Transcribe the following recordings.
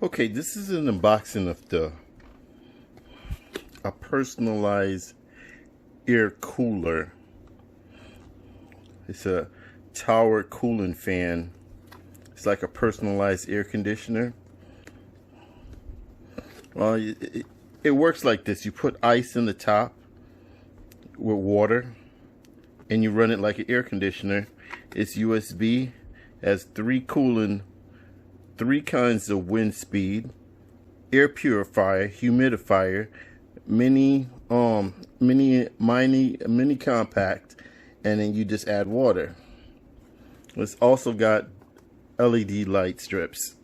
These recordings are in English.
Okay, this is an unboxing of a personalized air cooler. It's a tower cooling fan. It's like a personalized air conditioner. Well, it works like this. You put ice in the top with water and you run it like an air conditioner. It's USB, has three kinds of wind speed, air purifier, humidifier, mini compact, and then you just add water. It's also got LED light strips.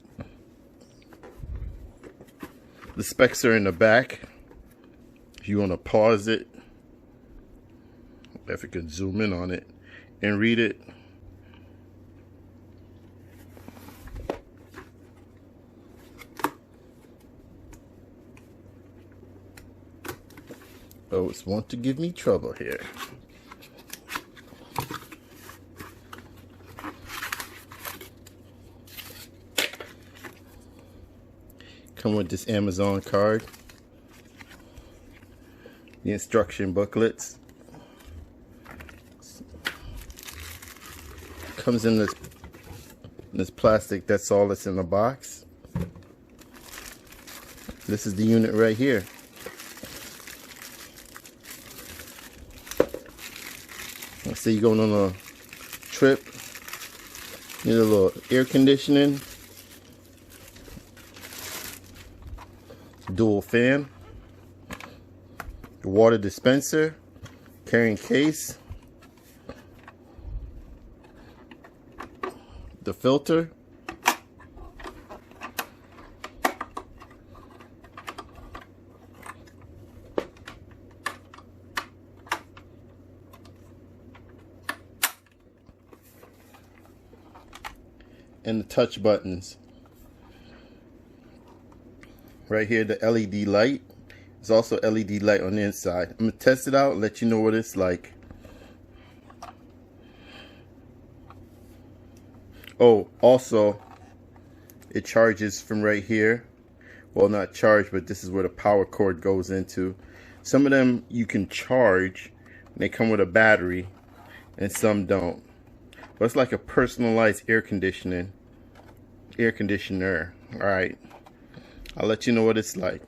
The specs are in the back. If you want to pause it, if you could zoom in on it and read it. Oh, it's want to give me trouble here. Come with this Amazon card, the instruction booklets. Comes in this plastic. That's all that's in the box. This is the unit right here. Let's say you're going on a trip, need a little air conditioning, dual fan, the water dispenser, carrying case, the filter, and the touch buttons. Right here, the LED light. There's also LED light on the inside. I'm gonna test it out, let you know what it's like. Oh, also, it charges from right here. Well, not charge, but this is where the power cord goes into. Some of them you can charge, and they come with a battery, and some don't. But it's like a personalized air conditioner. All right, I'll let you know what it's like.